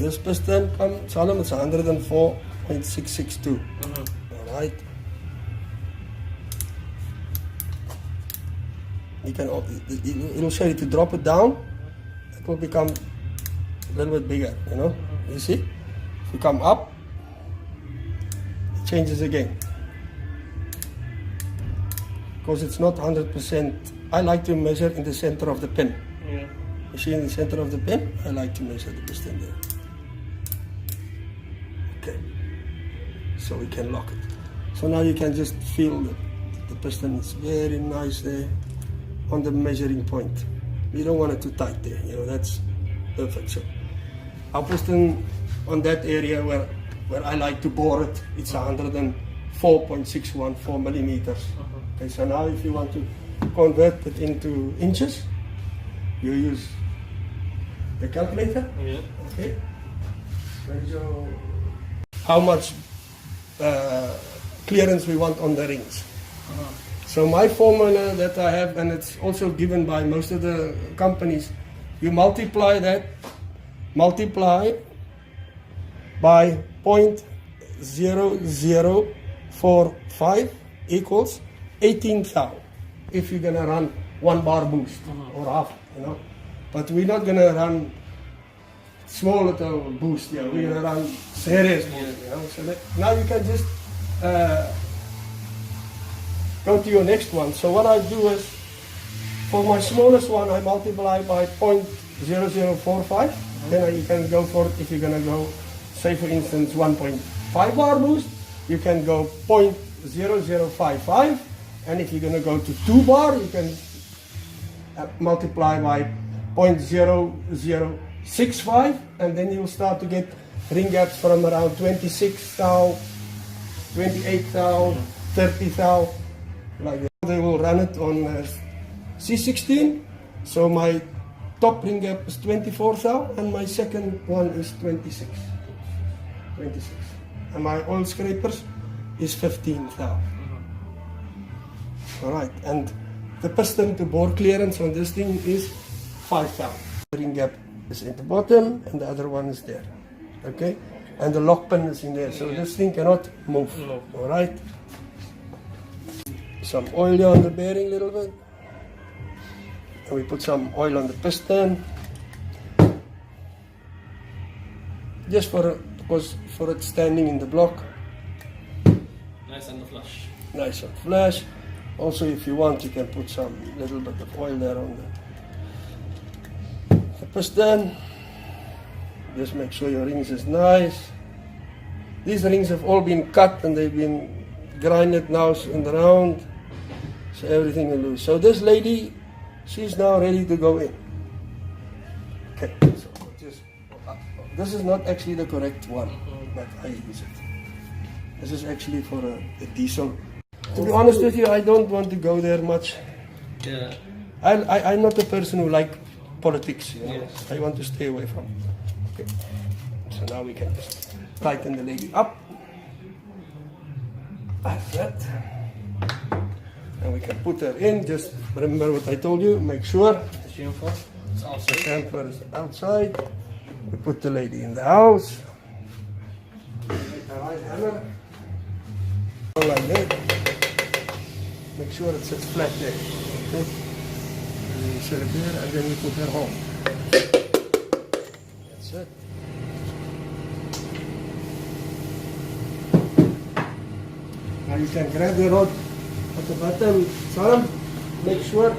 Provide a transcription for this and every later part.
this piston comes, it's 104.662. Alright. You can, it'll show you to drop it down, it will become a little bit bigger, you know. You see? If you come up, it changes again. Because it's not 100%. I like to measure in the center of the pin. Yeah. You see in the center of the pin? I like to measure the piston there. Okay. So we can lock it. So now you can just feel that the piston is very nice there on the measuring point. You don't want it too tight there, you know, that's perfect. So our piston on that area where I like to bore it, it's 104.614 millimeters. Okay, so now if you want to convert it into inches, you use the calculator. Yeah. Okay. So how much clearance we want on the rings. So my formula that I have, and it's also given by most of the companies, you multiply by 0.0045 equals 18 thou if you're gonna run 1 bar boost or half, you know. But we're not gonna run small little boost here. We're gonna run serious boost, you know. So now you can just go to your next one. So what I do is, for my smallest one, I multiply by 0.0045. Then you can go for it if you're gonna go, say for instance, 1.5 bar boost. You can go 0.0055. And if you're going to go to 2 bar, you can multiply by 0.0065, and then you'll start to get ring gaps from around 26 thou, 28 thou, 30 thou, like that. They will run it on C16, so my top ring gap is 24 thou, and my second one is 26. And my oil scrapers is 15 thou. Alright, and the piston to bore clearance on this thing is 5 thou. The ring gap is in the bottom and the other one is there. Okay? And the lock pin is in there, so this thing cannot move. Alright? Some oil on the bearing a little bit. And we put some oil on the piston. Just because for it standing in the block. Nice and flush. Nice and flush. Also, if you want, you can put some little bit of oil there on the piston. Just make sure your rings is nice. These rings have all been cut and they've been grinded now in the round, so everything will loose. So this lady, she's now ready to go in. Okay, so this is not actually the correct one, but I use it. This is actually for a diesel. To be honest with you, I don't want to go there much. Yeah. I'm not a person who like politics, you know. Yes. I want to stay away from it. Okay. So now we can just tighten the lady up. Like that. And we can put her in. Just remember what I told you. Make sure the chamfer is outside. We put the lady in the house. Make the right hammer. Like that. Make sure it sits flat there. Okay? And then you set it there, and then you put her home. That's it. Now you can grab the rod at the bottom, Salam. Make sure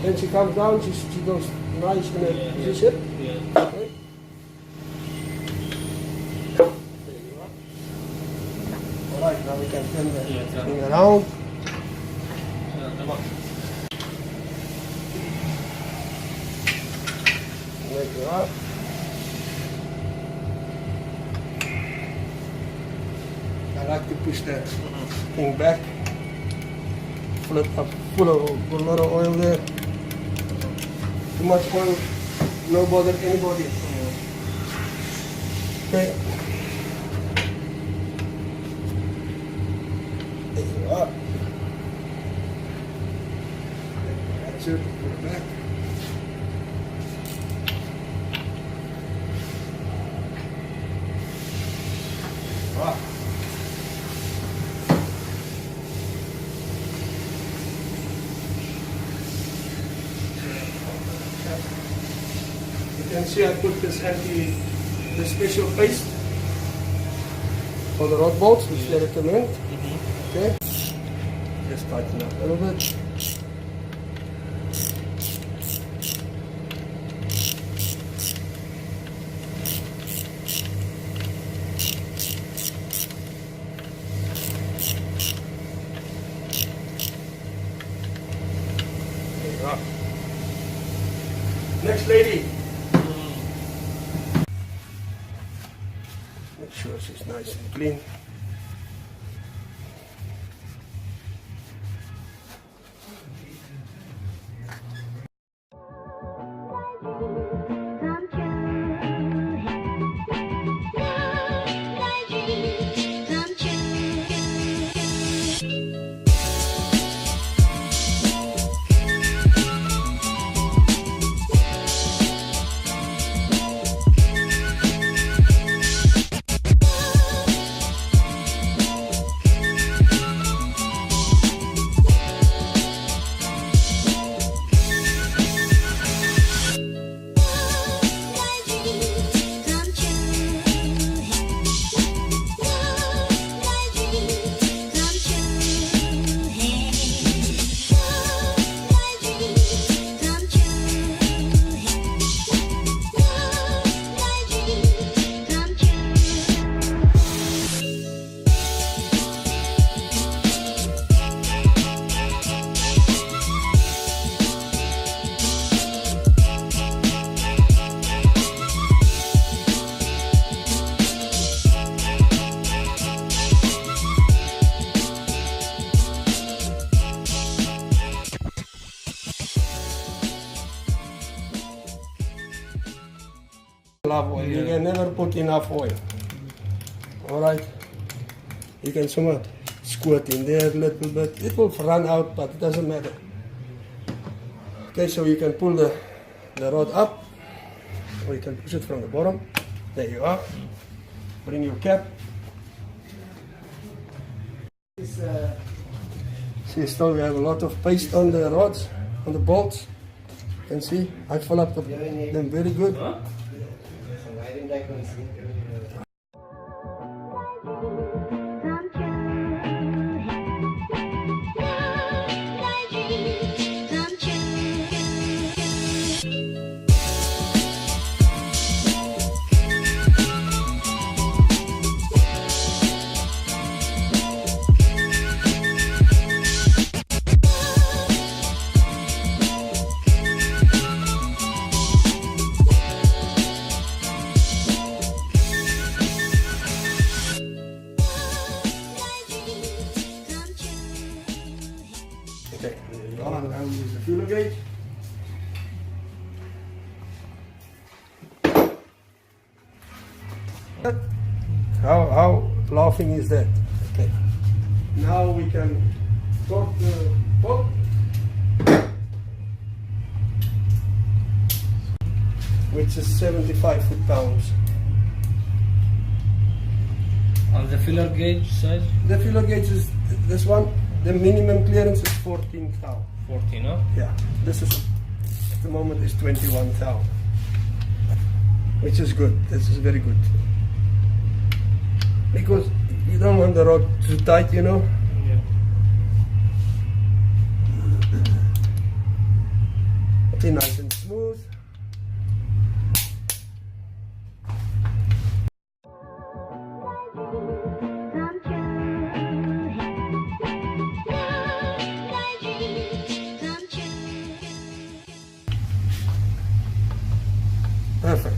when she comes down, she goes nice in a position. Yeah. Okay. Alright, now we can turn the thing around. Make it up. I like to push that thing back. Fill it up full of a lot of oil there. Too much oil, no bother anybody. Okay. There you are. That's it. Put it back. Ah. You can see I put this special paste for the rod bolts, which they recommend. Okay, just tighten up a little bit. There you are. Next lady. Make sure she's nice and clean. Oil. You can never put enough oil. Alright. You can somewhat squirt in there a little bit. It will run out, but it doesn't matter. Okay, so you can pull the rod up, or you can push it from the bottom. There you are. Bring your cap. See, still we have a lot of paste on the rods, on the bolts. You can see, I fill up them very good. Okay, there you are. Now we use the feeler gauge. How laughing is that? Okay. Now we can torque the boat. Which is 75 foot-pounds. On the filler gauge size? The filler gauge is this one. The minimum clearance is 14 thou. 14, huh? Yeah. This is at the moment is 21 thou, which is good. This is very good because you don't want the rod too tight, you know. Yeah. Okay, nice and smooth. Perfect.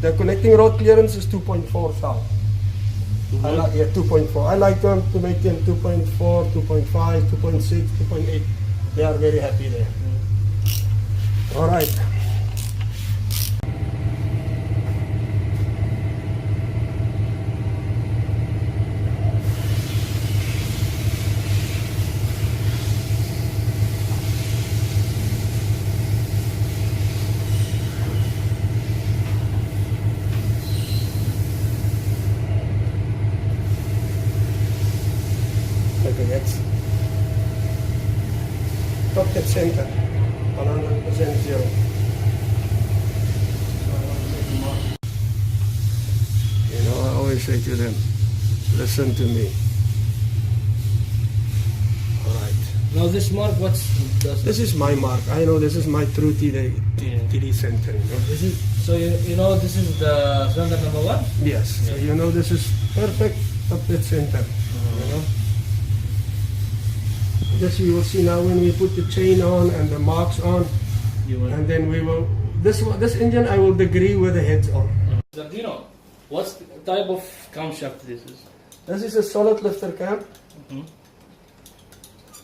The connecting rod clearance is 2.4 thou. I like, yeah, 2.4. I like them to make them 2.4, 2.5, 2.6, 2.8. They are very happy there. All right. That's top dead center, 100% zero. You know, I always say to them, listen to me. All right. Now this mark, This is my mark. I know this is my true TD center. You know? This is, so you know this is the center number 1? yes. So you know this is perfect top dead center. You know. This you will see now when we put the chain on and the marks on, and then we will. This engine I will degree with the heads on. You know, what type of camshaft this is? This is a solid lifter cam.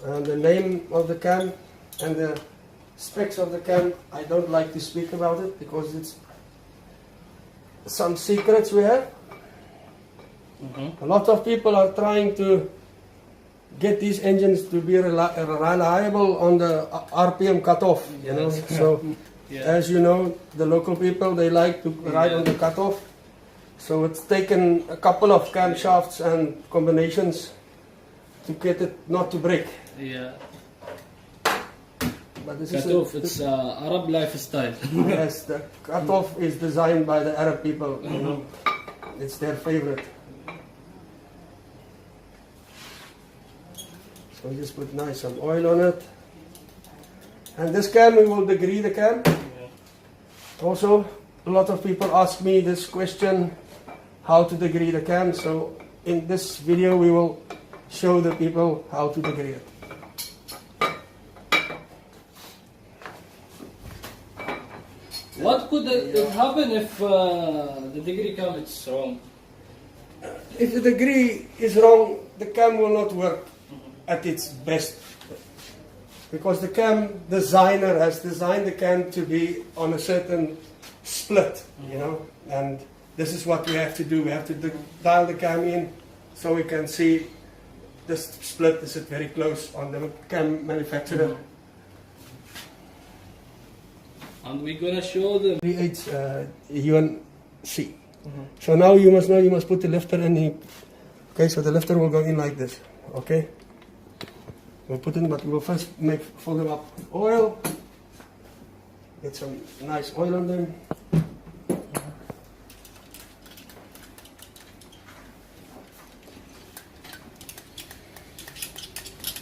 And the name of the cam and the specs of the cam, I don't like to speak about it because it's some secrets we have. A lot of people are trying to get these engines to be reliable on the RPM cutoff, you know. So, as you know, the local people, they like to ride on the cutoff. So it's taken a couple of camshafts and combinations to get it not to break. Yeah. But this Cutoff, it's Arab lifestyle. Yes, the cutoff is designed by the Arab people. You know, it's their favorite. So we just put some oil on it. And this cam, we will degree the cam. Also, a lot of people ask me this question, how to degree the cam. So in this video, we will show the people how to degree it. What could happen if the degree cam is wrong? If the degree is wrong, the cam will not work at its best. Because the cam designer has designed the cam to be on a certain split, you know. And this is what we have to do. We have to dial the cam in so we can see this split is very close on the cam manufacturer. And we're gonna show them. Creates UNC. So now you must know, you must put the lifter in. Okay, so the lifter will go in like this. Okay. We'll put in, but we will first fill them up with oil. Get some nice oil on them.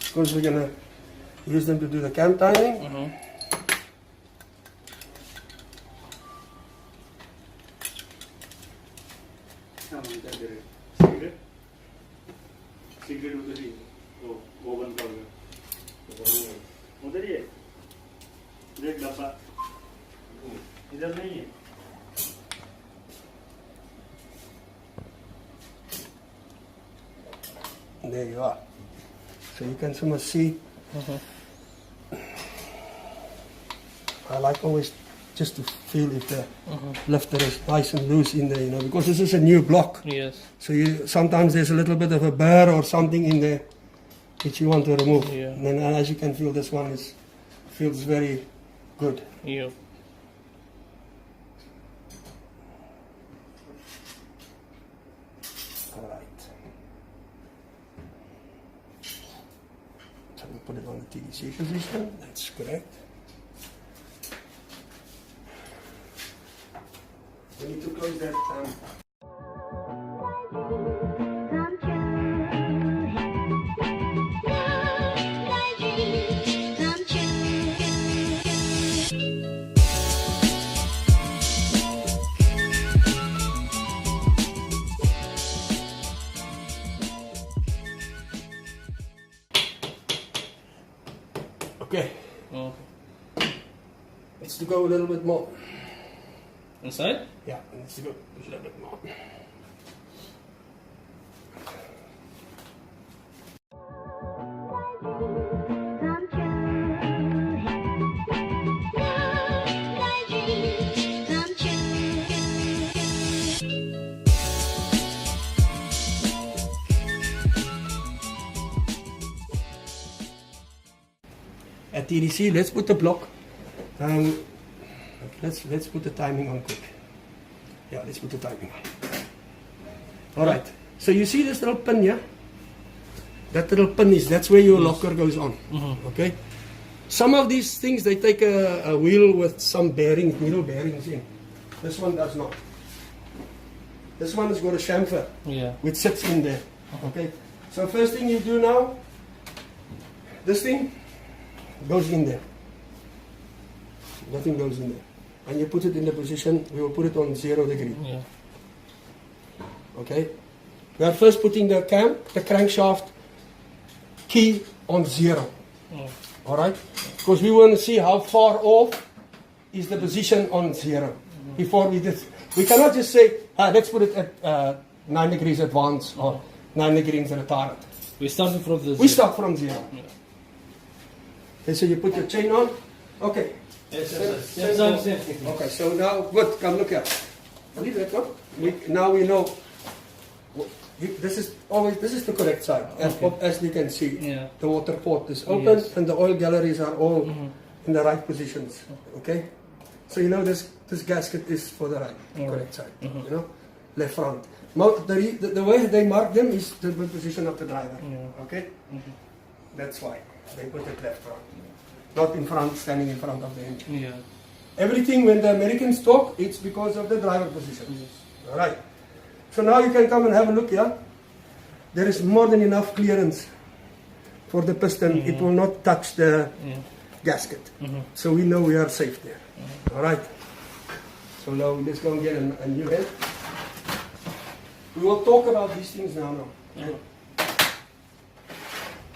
Of course, we're gonna use them to do the cam timing. उधर ही है, एक डब्बा इधर नहीं है। There you are. So you can see. I like always just to feel if the lifter is nice and loose in there, you know, because this is a new block. Yes. So sometimes there's a little bit of a burr or something in there which you want to remove. Yeah. And then as you can feel, this one feels very good. Yeah. All right. So we put it on the TDC position. That's correct. We need to close that. Okay. Oh. Needs to go a little bit more. Inside? Yeah, it needs to go a little bit more. At TDC, let's put the block. Let's put the timing on quick. Yeah, let's put the timing on. All right. So you see this little pin here? That little pin that's where your locker goes on. Okay. Some of these things, they take a wheel with some bearings, needle bearings in. This one does not. This one has got a chamfer, which sits in there. Okay. So first thing you do now, this thing goes in there. Nothing goes in there. And you put it in the position, we will put it on 0 degree. Okay. We are first putting the crankshaft key on 0. Alright? Because we want to see how far off is the position on 0 before we did. We cannot just say, let's put it at 9 degrees advance or 9 degrees retarded. We started from the We start from 0. Okay, so you put your chain on. Okay. Okay, so now, good, come look here. Leave that one. Now we know. This is the correct side. As we can see, the water port is open and the oil galleries are all in the right positions. Okay, so you know this gasket is for the correct side. You know, left front. The way they mark them is the position of the driver. Okay, that's why they put it left front, not in front, standing in front of the engine. Everything when the Americans talk, it's because of the driver position. All right. So now you can come and have a look here. There is more than enough clearance for the piston. It will not touch the gasket. So we know we are safe there. All right. So now let's go and get a new head. We will talk about these things now. Okay?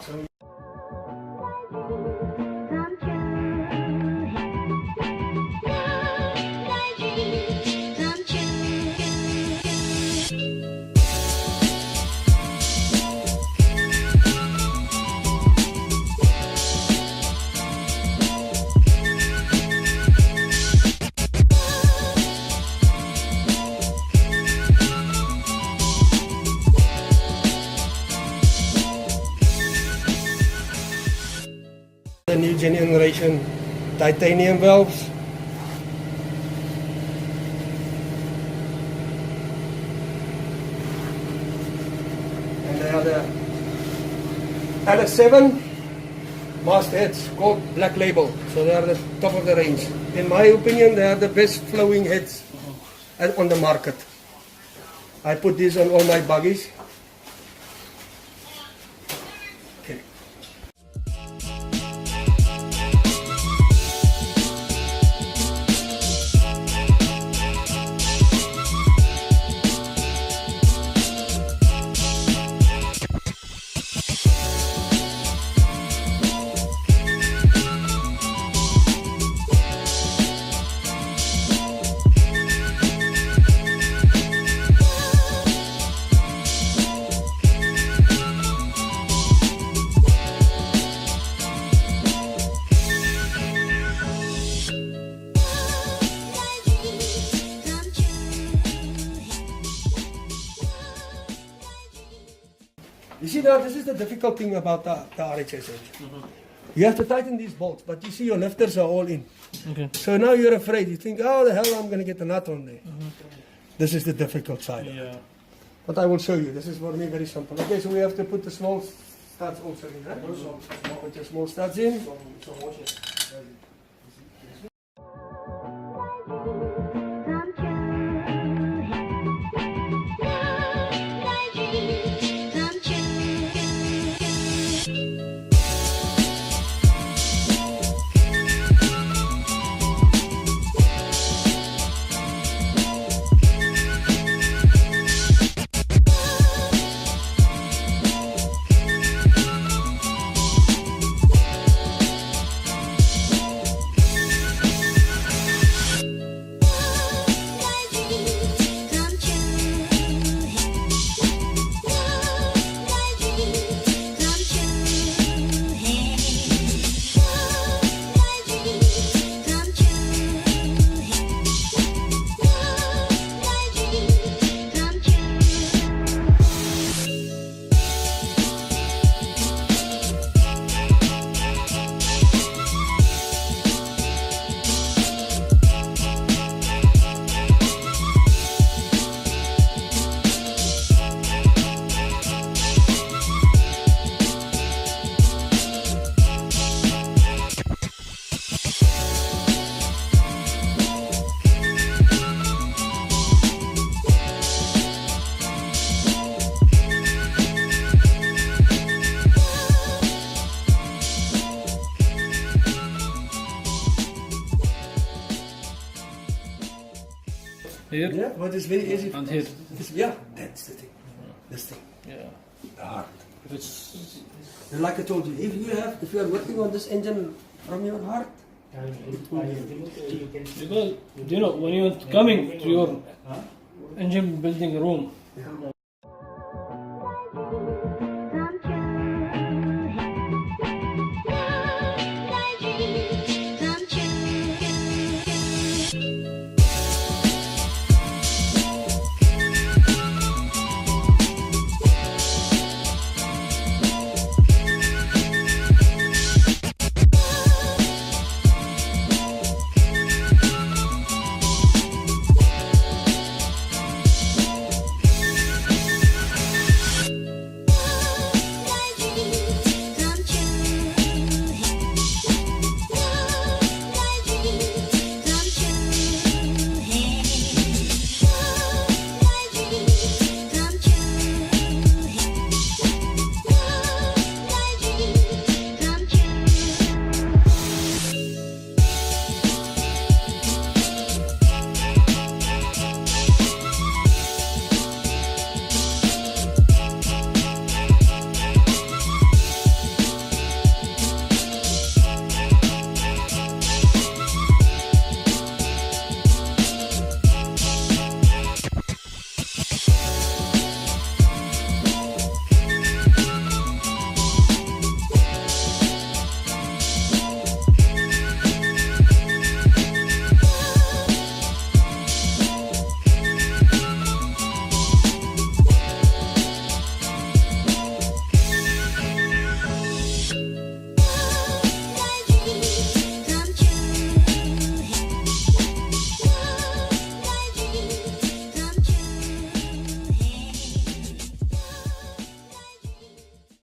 So the new generation titanium valves. And they are the LS7 mastheads called Black Label. So they are the top of the range. In my opinion, they are the best flowing heads on the market. I put these on all my buggies. You see now, this is the difficult thing about the RHS engine. You have to tighten these bolts, but you see your lifters are all in. So now you're afraid. You think, oh, the hell, I'm going to get a nut on there. This is the difficult side. But I will show you. This is for me very simple. Okay, so we have to put the small studs also in. Right? Put your small studs in. here Yeah, but it's very easy. and here. Yeah, that's the thing. This thing, Yeah. the heart. If it's And like I told you, if you are working on this engine from your heart, because you know when you're coming to your engine building room,